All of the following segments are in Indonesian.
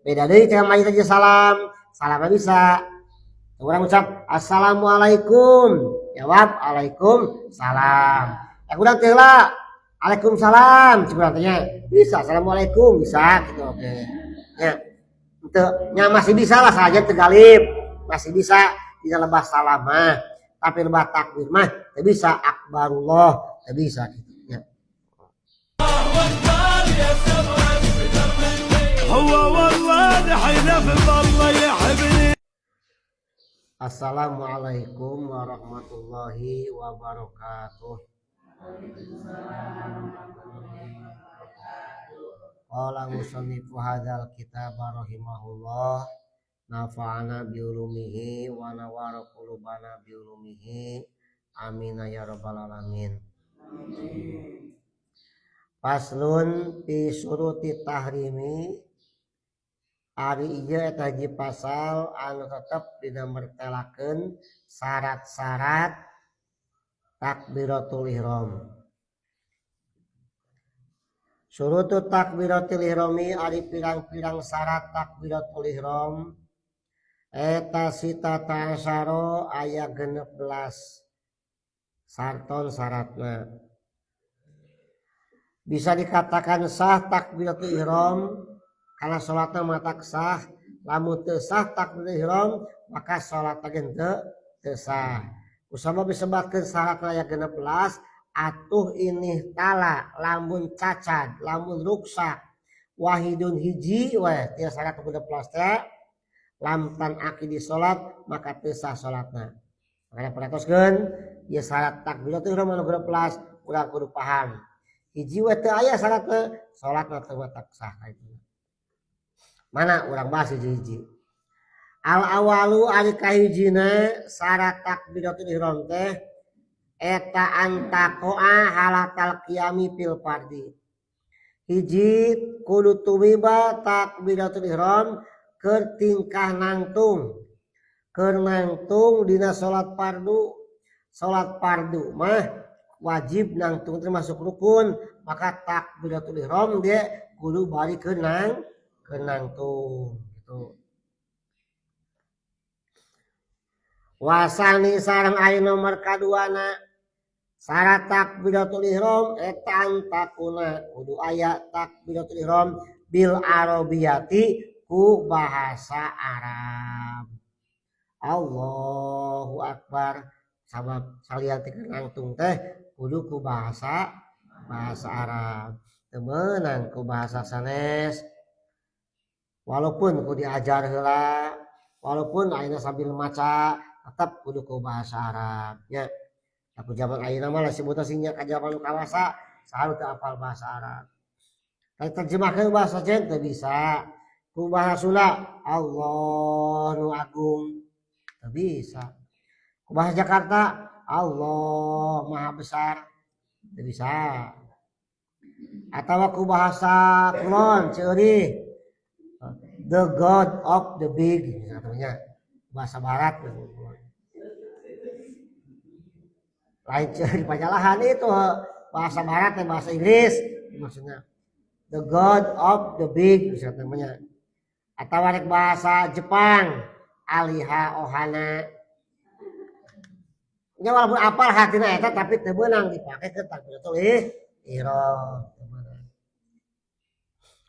Beda deui cara maju aja salam. Salamnya bisa. Orang ucap assalamualaikum. Jawab waalaikumsalam. Kurang teh lah. Waalaikumsalam. Coba tanya. Bisa assalamualaikum bisa gitu oke. Ya. Itu nya masih bisa lah saja tegalib. Masih bisa tidak lebah salam mah. Tapi lebah takbir mah teu bisa akbarullah, teu bisa gitu. Ya. Assalamualaikum warahmatullahi wabarakatuh. Qala musannifu hadzal kitab rahimahullah nafa'ana bi ulumihi wa nawara qulubana bi ulumihi amin ya rabbal alamin. Paslun fi suruti tahrimi ari ieu eta hiji pasal anu tetep dina mertelakeun syarat-syarat takbiratul ihram. Surutu takbiratul ihrami ari pirang-pirang syarat takbiratul ihram eta sitata asyara aya 16 sarton syaratna. Bisa dikatakan sah takbiratul ihram karena sholatnya mata sah, lamun teu sah takbiratul ihram maka sholatna ge teu sah. Kusama disebutkeun syaratna aya 16 atuh ini tala lamun cacat, lamun ruksak wahidun hiji we tieu syarat 16 teh lam tan akidi sholat maka teu sah sholatna. Makanya perhatoskeun ieu syarat takbiratul ihram anu 16 urang kudu paham. Hiji we teu aya syaratna sholatna teu sah kitu. Mana urang bahas hiji-hiji. Al awalu ari kahijina syarat takbiratul ihram teh eta antaqoa halatal qiyami fil fardi. Hiji kudu tumiba takbiratul ihram keur tingkah nangtung. Keur nangtung dina salat fardu. Salat fardu mah wajib nangtung termasuk rukun, maka takbiratul ihram dia kudu bari keur nangtung gitu. Wasani sareng aya nomor kaduana syarat takbiratul ihram eta antakuna kudu aya takbiratul ihram bil arabiyati ku bahasa Arab. Allahu akbar sabab salian teh nangtung teh kudu ku bahasa Arab. Teu meunang ku bahasa sanes. Walaupun kudu diajar heula, walaupun ayeuna sambil maca tetap kudu ku bahasa Arab nya. Aku zaman ayeuna mah disebutna sing nya ka zaman kawasa saha teu apal bahasa Arab. Tapi terjemahkeun bahasa Jawa teu bisa. Ku bahasa Sunda Allah nu agung teu bisa. Ku bahasa Jakarta Allah maha besar teu bisa. Atawa ku bahasa kulon ceurih the God of the big katanya bahasa barat lain di pajalahan itu bahasa barat dan bahasa Inggris maksudnya the God of the big bisa namanya atau rek bahasa Jepang aliha ohana nya walaupun apal hatina eta tapi teu beunang dipake ke takbiratul ihram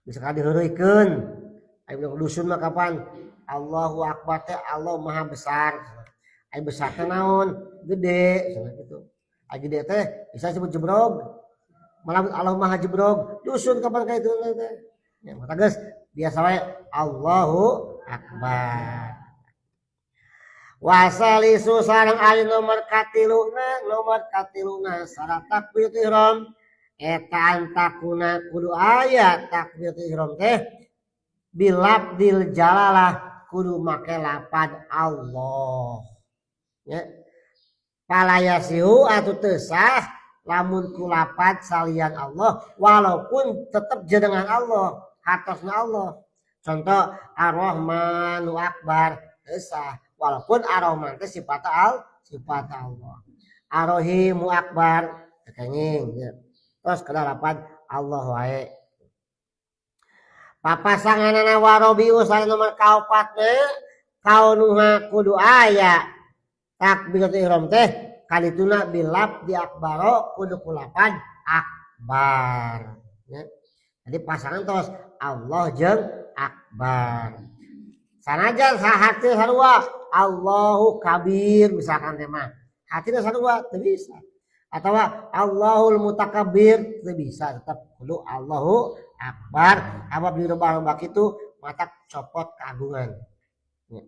bisa kadiheureuykeun ayeuna dusun mah kapan Allahu akbar teh Allah maha besar. Ai besar teh naon? Gede cenah kitu. Ai gede teh bisa disebut jebrog. Malah Allah maha jebrog. Dusun kapan ka itu teh? Ya mata geus biasa wae Allahu akbar. Wasalisu sareng ari nomor katiluna syarat takbiratul ihram eta antakuna kudu aya takbiratul ihram teh bilabdil jalalah kudu make lapad Allah ya palayasihu atuh teu sah lamun ku lapad salian Allah walaupun tetep jenengan Allah hatosna Allah contoh Ar-Rahmanu Akbar teu sah walaupun Ar-Rahman teh sifat Allah Ar-Rahimu Akbar kenging ya. Terus kada lapad Allah wae papasanganana warobiu sareng nomor kaopatna kaunuha kudu aya takbiratul ihram teh kalituna bilab di akbaro kudu kulapan akbar ya. Jadi pasangan tos Allah jeung akbar sanajan sahati sarua Allahu kabir misalkan teh mah hatina sarua teu bisa atawa Allahul mutakabbir teu bisa tetap kudu Allahu akbar apa beli lomba kitu mata copot keagungan ya.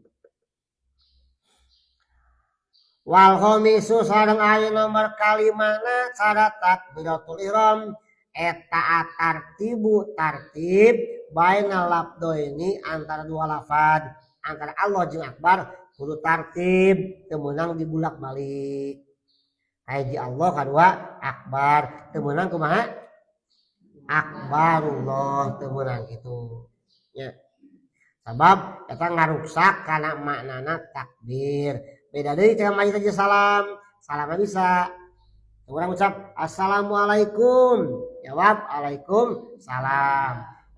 Wal khamisu sareng aya nomor kalimana cara takbiratul ihram eta tartibu tartib bainal labdaini antara dua lafaz antara Allah jeung akbar kudu tartib teu meunang dibulak-balik hiji Allah kadua akbar teu meunang kumaha akbarullah teu meunang kitu nya sabab eta ngaruksak kana maknana takbir beda deui teh mah aja salam salamna bisa orang ucap assalamualaikum jawab waalaikumsalam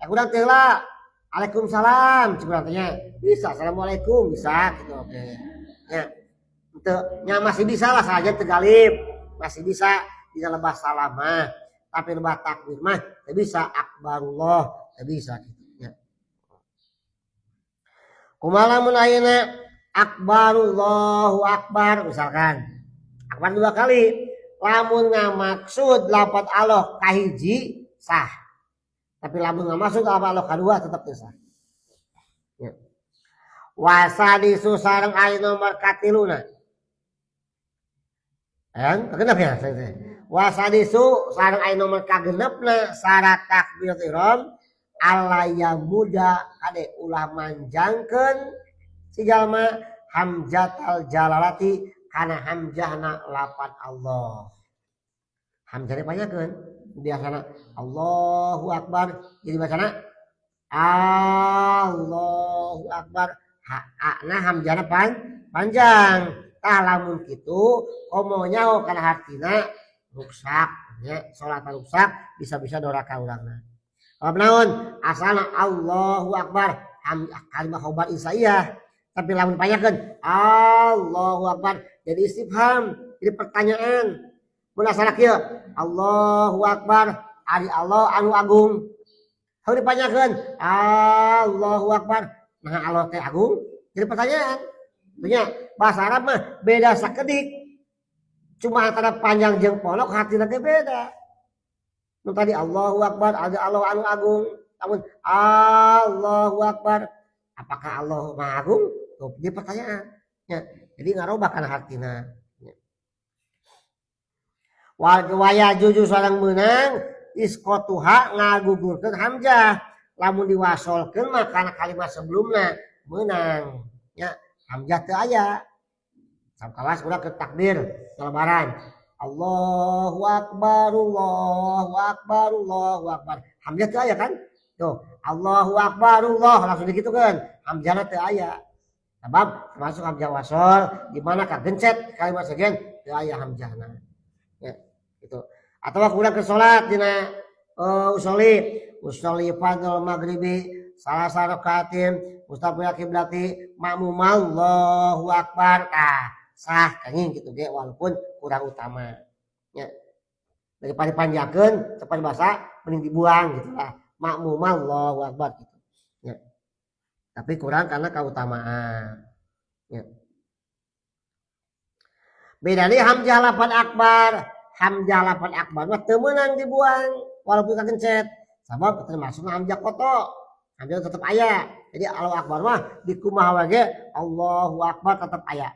urang teh lah waalaikumsalam cuma tanya bisa assalamualaikum bisa gitu oke nya teu nya masih bisa lah saja tegalib masih bisa dina lebah salam mah tapi lebah takbir mah teu bisa akbarullah teu bisa gitu nya kumaha mun ayeuna akbarullahu akbar misalkan akbar dua kali lamun ngamaksud lafaz Allah kahiji sah tapi lamun ngamaksud lafaz Allah kadua tetap teu sah ya. Wasadisu sareng aya nomor katiluna kagenep ya wasadisu sareng aya nomor kagenepna syarat takbiratul ihram alaya muda kade ulah manjangkeun si jalma hamzatal jalalati kana hamzahna lafaz Allah hamzah dipanyakeun biasana Allahu akbar jadi bacana Allahu akbar na hamzahna panjang tah lamun kitu komonya kana hartina ruksak nya salat ruksak bisa-bisa doraka urangna naon asalna Allahu akbar kalimat khobar isaiyah tapi lamun panyakeun Allahu akbar jadi istifham jadi pertanyaan mun asana kieu Allahu akbar ari Allah anu agung hayu dipanyakeun Allahu akbar nah Allah teh agung jadi pertanyaan nya bahasa Arab mah beda sakedik cuma antara panjang jeung pondok hartina teh beda nu tadi Allahu akbar ada Allah anu agung namun Allahu akbar apakah Allah maha agung tuh dia pertanyaan ya. Jadi ngarobah kana hartina ya. Waya juju sareng meunang iskotuha ngagugurkeun hamzah lamun diwasolkeun mah kana kalimat sebelumna meunang ya hamzah teu aya sakawas urang ke takbir lebaran Allahu akbar Allahu akbar Allahu akbar hamzah teu aya kan tuh Allahu akbar Allah langsung digitukeun hamzahna teu aya sebab masuk hamzah wasol di mana kagencet kalimat sekian teu aya hamzahna ya gitu atau kurang ke salat dina usolli fardhu maghribi salasa rakaatin mustaqbil kiblati makmum Allahu akbar sah kenging gitu ge walaupun kurang utama ya daripada panjangkeun cepat basa mending dibuang gitu lah makmum Allahu akbar gitu ya tapi kurang karena keutamaan ya. Beda nih hamzah lafaz akbar mah teu meunang dibuang walaupun kagencet sabab termasuk hamzah koto hamzah tetap aya jadi Allahu akbar mah dikumaha wae Allahu akbar tetap aya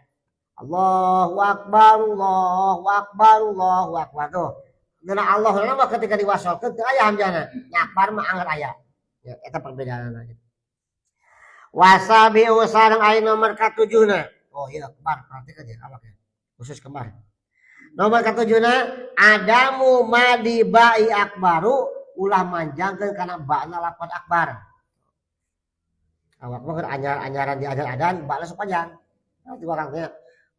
Allahu akbar Allahu akbar Allahu akbar tuh dina Allah mah ketika diwasolkeun teu aya hamzahna akbar mah anggar aya ya eta perbedaanna gitu wasabi sareng aya nomor katujuhna oh iya kembar perhatikan ya awak ya khusus kembar nomor katujuhna adamu madibai akbaru ulah manjangkeun kana ba'na lafaz akbar awak mah keur anyaran di adan ba'na sok panjang nanti orang teh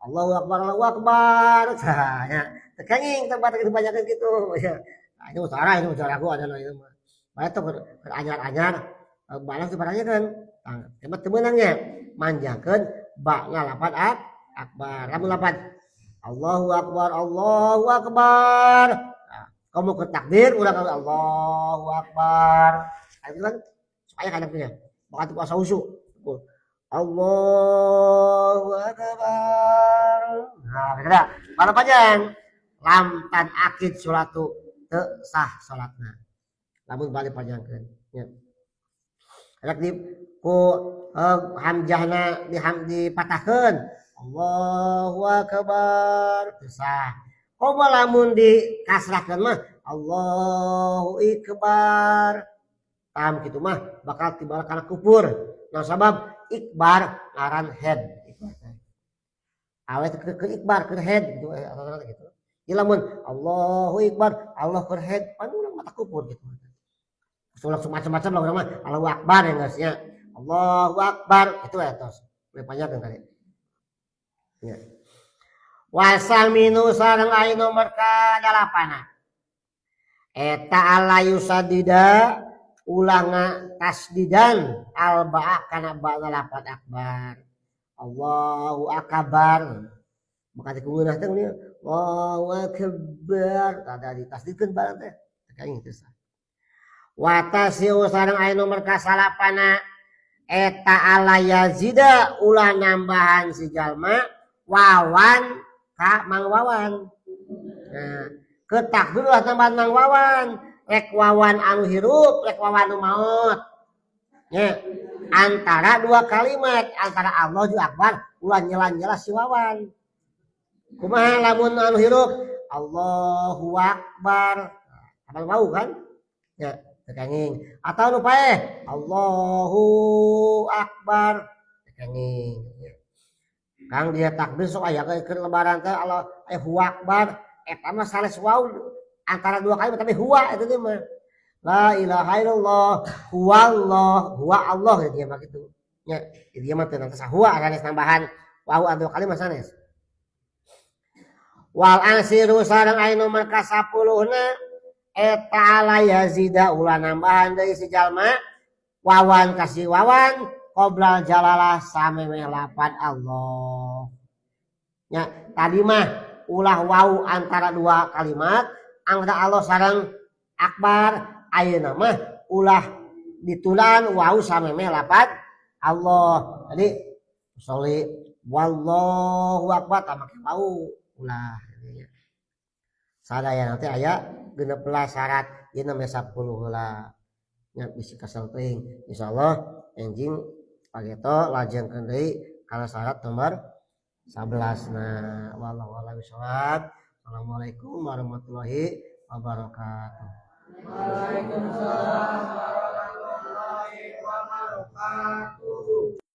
Allahu akbar ya tekenging tempat dipanjangkeun kitu ya ini utara aku ada itu mah bae tuh keur anyar-anyar balas diparanjekeun hebat teu meunangnya manjakeun ba'na lapan akbar lamun lapan Allahu akbar nah, kamu ke takbir urang Allahu akbar itu kan supaya kadang punya bakal puasa usu Allahu akbar nah betul mana panjang lamtan akid salatu teu sah salatna lamun balik panjangkeun nya rek di ku hamzahna dipatahkeun Allahu akbar teu sah komo lamun dikasrahkeun mah Allahu ikbar paham kitu mah bakal tibal kana kufur nah sabab ikbar ngaran head awet ke ikbar ke head gitu gitu lamun Allahu ikbar Allah ke head pan urang mata kufur gitu sulak macam-macam lah urang mah Allahu akbar ya geusnya Allahu akbar itu ya tos lebih panjang kan tadi ya wasal minu sareng aya nomor ka 8 eta alayusadida ulanga tasdidan alba'a kana ba'na lapat akbar Allahu akbar maka dikeunah teh Allahu akbar ada ditasdidkeun barang teh kayak gitu sah wa tasiu sareng aya nomor ka 8 eta alayazida ulah nambahan si jalma wawan ka mang wawan nah ketakbir ulah tambahan mang wawan rek wawan anu hirup rek wawan anu maut nya antara dua kalimat antara Allah jeung akbar ulah nyela-nyela si wawan kumaha lamun anu hirup Allahu akbar apal bau kan ya tekenging atau nu paeh Allahu akbar tekenging kang dia takbir sok aya keur lebaran teh Allah Allahu akbar eta mah sales wau antara dua kalimat tapi huwa itu teh mah la ilaha illallah huwa Allah ya dia mah kitu nya dia mah teu nangsa huwa sanes tambahan wau anu kalimat sanes wal asiru sareng aya nomor ka 10 na eta ala yazida ulah nambahan deui si jalma wawan kasih wawan qoblal jalalah sameme lapan Allah nya tadi mah ulah wau antara dua kalimat antara Allah sareng akbar ayeuna mah ulah ditulan wau sameme lapan Allah jadi soli wallahu akbar tamake wau ulah sadaya nanti aya 16 syarat ieu na 10 heula nya bisi kasal teuing insyaallah enjing pageto lajengkeun deui kana syarat nomor 11 nah wallahu a'lam bishawab. Assalamualaikum warahmatullahi wabarakatuh. Waalaikumsalam.